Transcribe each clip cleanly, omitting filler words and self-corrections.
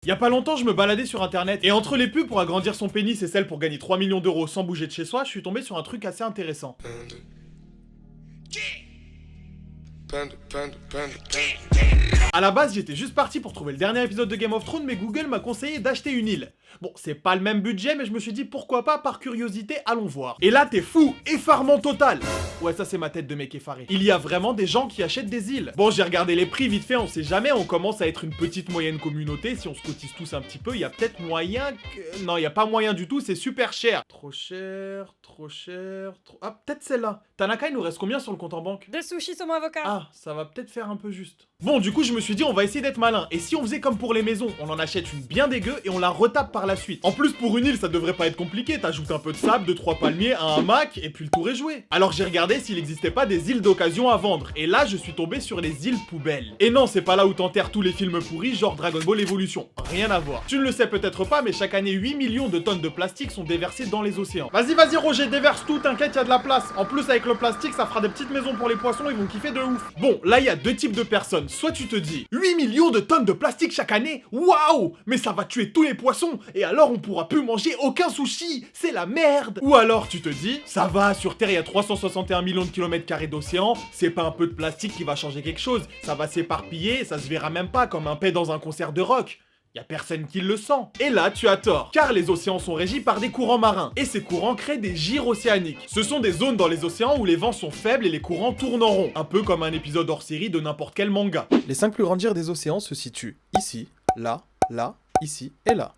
Y a pas longtemps, je me baladais sur internet, et entre les pubs pour agrandir son pénis et celles pour gagner 3 millions d'euros sans bouger de chez soi, je suis tombé sur un truc assez intéressant. A la base, j'étais juste parti pour trouver le dernier épisode de Game of Thrones, mais Google m'a conseillé d'acheter une île. Bon, c'est pas le même budget, mais je me suis dit pourquoi pas, par curiosité, allons voir. Et là, t'es fou, effarement total. Ouais, ça c'est ma tête de mec effaré. Il y a vraiment des gens qui achètent des îles. Bon, j'ai regardé les prix vite fait, on sait jamais, on commence à être une petite moyenne communauté, si on se cotise tous un petit peu, il y a peut-être moyen que... Non, il y a pas moyen du tout, c'est super cher. Trop cher, trop cher, trop... Ah, peut-être celle-là. Tanaka, il nous reste combien sur le compte en banque? 2 sushis saumon avocat. Ah, ça va peut-être faire un peu juste. Bon, du coup, je me suis dit, on va essayer d'être malin. Et si on faisait comme pour les maisons, on en achète une bien dégueu et on la retape par la suite. En plus, pour une île, ça devrait pas être compliqué. T'ajoutes un peu de sable, 2-3 palmiers, un hamac, et puis le tour est joué. Alors j'ai regardé s'il existait pas des îles d'occasion à vendre. Et là, je suis tombé sur les îles poubelles. Et non, c'est pas là où t'enterres tous les films pourris, genre Dragon Ball Evolution. Rien à voir. Tu ne le sais peut-être pas, mais chaque année, 8 millions de tonnes de plastique sont déversées dans les océans. Vas-y, Roger, déverse tout, t'inquiète, y a de la place. En plus, avec le plastique, ça fera des petites maisons pour les poissons, ils vont kiffer de ouf. Bon, là, il y a deux types de personnes. Soit tu te dis, 8 millions de tonnes de plastique chaque année, waouh, mais ça va tuer tous les poissons, et alors on pourra plus manger aucun sushi, c'est la merde. Ou alors tu te dis, ça va, sur Terre il y a 361 millions de kilomètres carrés d'océan, c'est pas un peu de plastique qui va changer quelque chose, ça va s'éparpiller, ça se verra même pas comme un paix dans un concert de rock. Y a personne qui le sent. Et là, tu as tort, car les océans sont régis par des courants marins, et ces courants créent des gyres océaniques. Ce sont des zones dans les océans où les vents sont faibles et les courants tournent en rond, un peu comme un épisode hors série de n'importe quel manga. Les 5 plus grandes gyres des océans se situent ici, là, ici et là.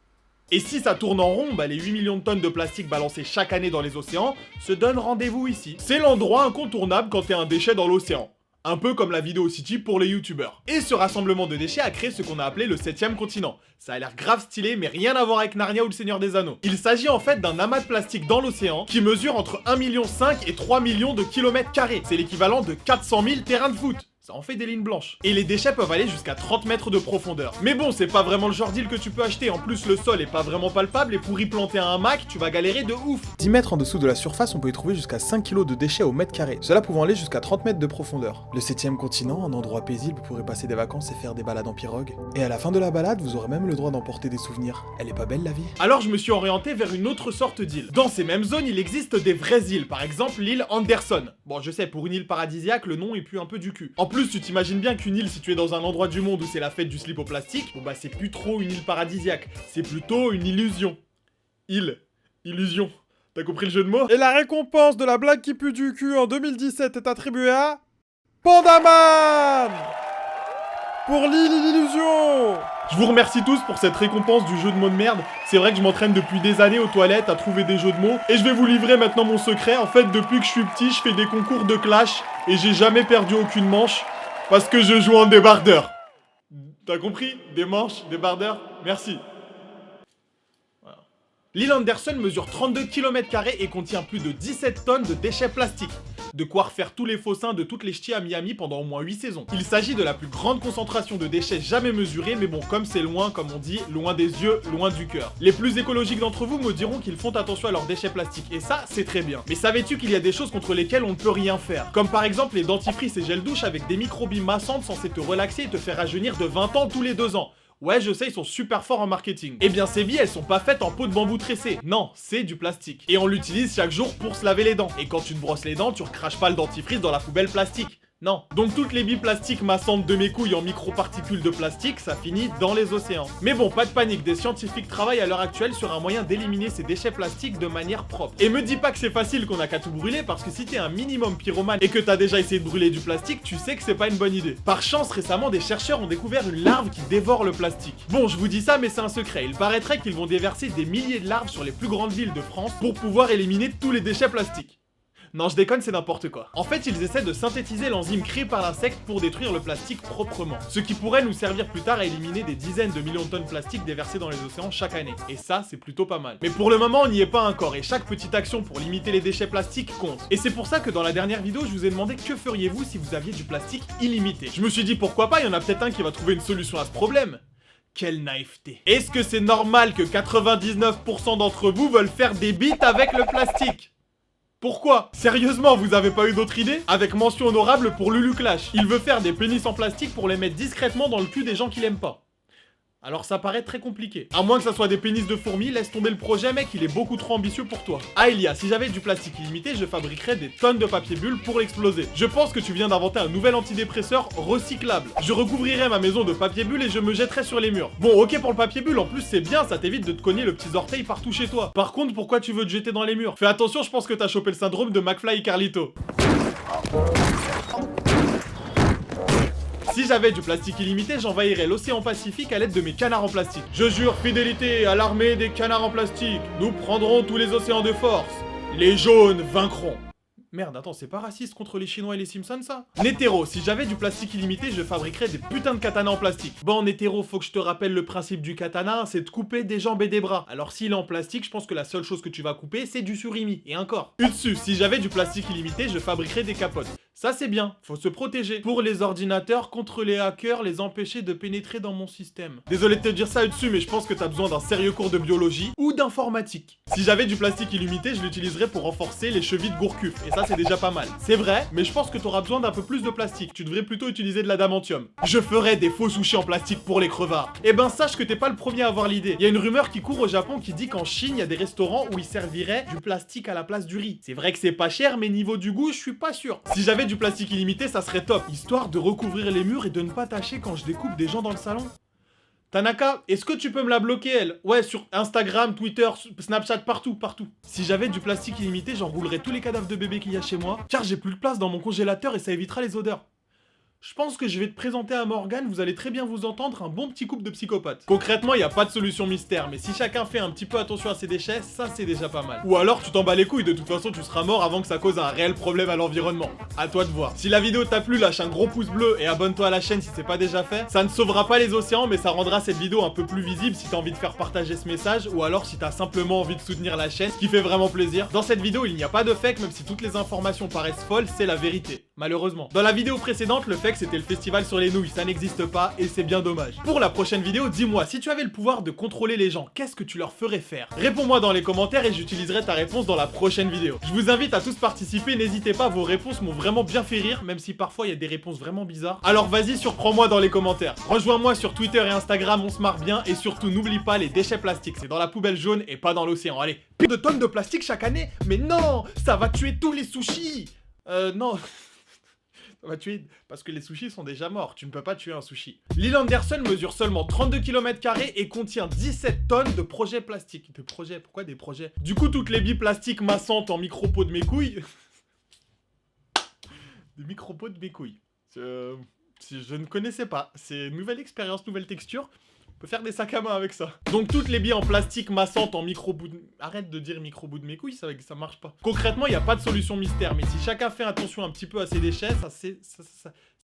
Et si ça tourne en rond, bah les 8 millions de tonnes de plastique balancées chaque année dans les océans se donnent rendez-vous ici. C'est l'endroit incontournable quand t'es un déchet dans l'océan. Un peu comme la Vidéo City pour les youtubeurs. Et ce rassemblement de déchets a créé ce qu'on a appelé le 7ème continent. Ça a l'air grave stylé, mais rien à voir avec Narnia ou le Seigneur des Anneaux. Il s'agit en fait d'un amas de plastique dans l'océan qui mesure entre 1,5 million et 3 millions de kilomètres carrés. C'est l'équivalent de 400 000 terrains de foot. Ça en fait des lignes blanches. Et les déchets peuvent aller jusqu'à 30 mètres de profondeur. Mais bon, c'est pas vraiment le genre d'île que tu peux acheter. En plus, le sol est pas vraiment palpable et pour y planter un hamac, tu vas galérer de ouf. 10 mètres en dessous de la surface, on peut y trouver jusqu'à 5 kg de déchets au mètre carré. Cela pouvant aller jusqu'à 30 mètres de profondeur. Le 7ème continent, un endroit paisible pour y passer des vacances et faire des balades en pirogue. Et à la fin de la balade, vous aurez même le droit d'emporter des souvenirs. Elle est pas belle la vie? Alors je me suis orienté vers une autre sorte d'île. Dans ces mêmes zones, il existe des vraies îles. Par exemple, l'île Anderson. Bon, je sais, pour une île paradisiaque, le nom est plus un peu du cul. En plus, tu t'imagines bien qu'une île située dans un endroit du monde où c'est la fête du slip au plastique, bon bah c'est plus trop une île paradisiaque, c'est plutôt une illusion. Illusion. T'as compris le jeu de mots? Et la récompense de la blague qui pue du cul en 2017 est attribuée à... Pandaman pour l'illusion. Je vous remercie tous pour cette récompense du jeu de mots de merde. C'est vrai que je m'entraîne depuis des années aux toilettes à trouver des jeux de mots. Et je vais vous livrer maintenant mon secret. En fait, depuis que je suis petit, je fais des concours de clash. Et j'ai jamais perdu aucune manche. Parce que je joue en débardeur. T'as compris? Des manches, débardeur. Merci. Voilà. L'île Anderson mesure 32 km² et contient plus de 17 tonnes de déchets plastiques. De quoi refaire tous les faux seins de toutes les ch'tis à Miami pendant au moins 8 saisons. Il s'agit de la plus grande concentration de déchets jamais mesurée, mais bon, comme c'est loin, comme on dit, loin des yeux, loin du cœur. Les plus écologiques d'entre vous me diront qu'ils font attention à leurs déchets plastiques, et ça, c'est très bien. Mais savais-tu qu'il y a des choses contre lesquelles on ne peut rien faire? Comme par exemple les dentifrices et gel douche avec des microbilles massantes censées te relaxer et te faire rajeunir de 20 ans tous les 2 ans. Ouais, je sais, ils sont super forts en marketing. Eh bien, ces billes, elles sont pas faites en peau de bambou tressé. Non, c'est du plastique. Et on l'utilise chaque jour pour se laver les dents. Et quand tu te brosses les dents, tu recraches pas le dentifrice dans la poubelle plastique. Non. Donc toutes les billes plastiques massantes de mes couilles en microparticules de plastique, ça finit dans les océans. Mais bon, pas de panique, des scientifiques travaillent à l'heure actuelle sur un moyen d'éliminer ces déchets plastiques de manière propre. Et me dis pas que c'est facile, qu'on a qu'à tout brûler, parce que si t'es un minimum pyromane et que t'as déjà essayé de brûler du plastique, tu sais que c'est pas une bonne idée. Par chance, récemment, des chercheurs ont découvert une larve qui dévore le plastique. Bon, je vous dis ça, mais c'est un secret. Il paraîtrait qu'ils vont déverser des milliers de larves sur les plus grandes villes de France pour pouvoir éliminer tous les déchets plastiques. Non, je déconne, c'est n'importe quoi. En fait, ils essaient de synthétiser l'enzyme créée par l'insecte pour détruire le plastique proprement. Ce qui pourrait nous servir plus tard à éliminer des dizaines de millions de tonnes de plastique déversées dans les océans chaque année. Et ça, c'est plutôt pas mal. Mais pour le moment, on n'y est pas encore, et chaque petite action pour limiter les déchets plastiques compte. Et c'est pour ça que dans la dernière vidéo, je vous ai demandé que feriez-vous si vous aviez du plastique illimité. Je me suis dit pourquoi pas, il y en a peut-être un qui va trouver une solution à ce problème. Quelle naïveté. Est-ce que c'est normal que 99% d'entre vous veulent faire des bites avec le plastique? Pourquoi? Sérieusement, vous avez pas eu d'autre idée? Avec mention honorable pour Lulu Clash. Il veut faire des pénis en plastique pour les mettre discrètement dans le cul des gens qu'il aime pas. Alors ça paraît très compliqué. À moins que ça soit des pénis de fourmis, laisse tomber le projet mec, il est beaucoup trop ambitieux pour toi. Ah Elia, si j'avais du plastique illimité, je fabriquerais des tonnes de papier bulle pour l'exploser. Je pense que tu viens d'inventer un nouvel antidépresseur recyclable. Je recouvrirais ma maison de papier bulle et je me jetterais sur les murs. Bon ok pour le papier bulle, en plus c'est bien, ça t'évite de te cogner le petit orteil partout chez toi. Par contre, pourquoi tu veux te jeter dans les murs? Fais attention, je pense que t'as chopé le syndrome de McFly et Carlito. Si j'avais du plastique illimité, j'envahirais l'océan Pacifique à l'aide de mes canards en plastique. Je jure fidélité à l'armée des canards en plastique. Nous prendrons tous les océans de force. Les jaunes vaincront. Merde, attends, c'est pas raciste contre les Chinois et les Simpsons, ça? Nétéro, si j'avais du plastique illimité, je fabriquerais des putains de katanas en plastique. Bon, Nétéro, faut que je te rappelle le principe du katana, c'est de couper des jambes et des bras. Alors s'il est en plastique, je pense que la seule chose que tu vas couper, c'est du surimi. Et encore. Utsu, si j'avais du plastique illimité, je fabriquerais des capotes. Ça c'est bien, faut se protéger. Pour les ordinateurs, contre les hackers, les empêcher de pénétrer dans mon système. Désolé de te dire ça dessus, mais je pense que t'as besoin d'un sérieux cours de biologie ou d'informatique. Si j'avais du plastique illimité, je l'utiliserais pour renforcer les chevilles de Gourcuff. Et ça c'est déjà pas mal. C'est vrai, mais je pense que t'auras besoin d'un peu plus de plastique. Tu devrais plutôt utiliser de l'adamantium. Je ferais des faux sushis en plastique pour les crevards. Eh ben sache que t'es pas le premier à avoir l'idée. Il y a une rumeur qui court au Japon qui dit qu'en Chine, il y a des restaurants où ils serviraient du plastique à la place du riz. C'est vrai que c'est pas cher, mais niveau du goût, je suis pas sûr. Si j'avais du plastique illimité, ça serait top, histoire de recouvrir les murs et de ne pas tâcher quand je découpe des gens dans le salon. Tanaka, est-ce que tu peux me la bloquer, elle? Ouais, sur Instagram, Twitter, Snapchat, partout. Si j'avais du plastique illimité, j'enroulerais tous les cadavres de bébés qu'il y a chez moi, car j'ai plus de place dans mon congélateur et ça évitera les odeurs. Je pense que je vais te présenter à Morgane, vous allez très bien vous entendre, un bon petit couple de psychopathes. Concrètement, il n'y a pas de solution mystère, mais si chacun fait un petit peu attention à ses déchets, ça c'est déjà pas mal. Ou alors tu t'en bats les couilles, de toute façon tu seras mort avant que ça cause un réel problème à l'environnement. À toi de voir. Si la vidéo t'a plu, lâche un gros pouce bleu et abonne-toi à la chaîne si c'est pas déjà fait. Ça ne sauvera pas les océans, mais ça rendra cette vidéo un peu plus visible si t'as envie de faire partager ce message, ou alors si t'as simplement envie de soutenir la chaîne, ce qui fait vraiment plaisir. Dans cette vidéo, il n'y a pas de fake, même si toutes les informations paraissent folles, c'est la vérité. Malheureusement. Dans la vidéo précédente, le fake c'était le festival sur les nouilles, ça n'existe pas et c'est bien dommage. Pour la prochaine vidéo, dis-moi, si tu avais le pouvoir de contrôler les gens, qu'est-ce que tu leur ferais faire? Réponds-moi dans les commentaires et j'utiliserai ta réponse dans la prochaine vidéo. Je vous invite à tous participer, n'hésitez pas, vos réponses m'ont vraiment bien fait rire, même si parfois il y a des réponses vraiment bizarres. Alors vas-y, surprends-moi dans les commentaires. Rejoins-moi sur Twitter et Instagram, on se marre bien, et surtout n'oublie pas les déchets plastiques, c'est dans la poubelle jaune et pas dans l'océan. Allez, plus de tonnes de plastique chaque année? Mais non, ça va tuer tous les sushis. Non... Ça va tuer, parce que les sushis sont déjà morts, tu ne peux pas tuer un sushi. L'île Anderson mesure seulement 32 km² et contient 17 tonnes de projets plastiques. De projets, pourquoi des projets? Du coup, toutes les billes plastiques massantes en micro-pots de mes couilles... Des micro-pots de mes couilles. Je ne connaissais pas, c'est une nouvelle expérience, nouvelle texture. On peut faire des sacs à main avec ça. Donc toutes les billes en plastique massantes en micro-bout de... Arrête de dire micro-bout de mes couilles, ça marche pas. Concrètement, il n'y a pas de solution mystère, mais si chacun fait attention un petit peu à ses déchets,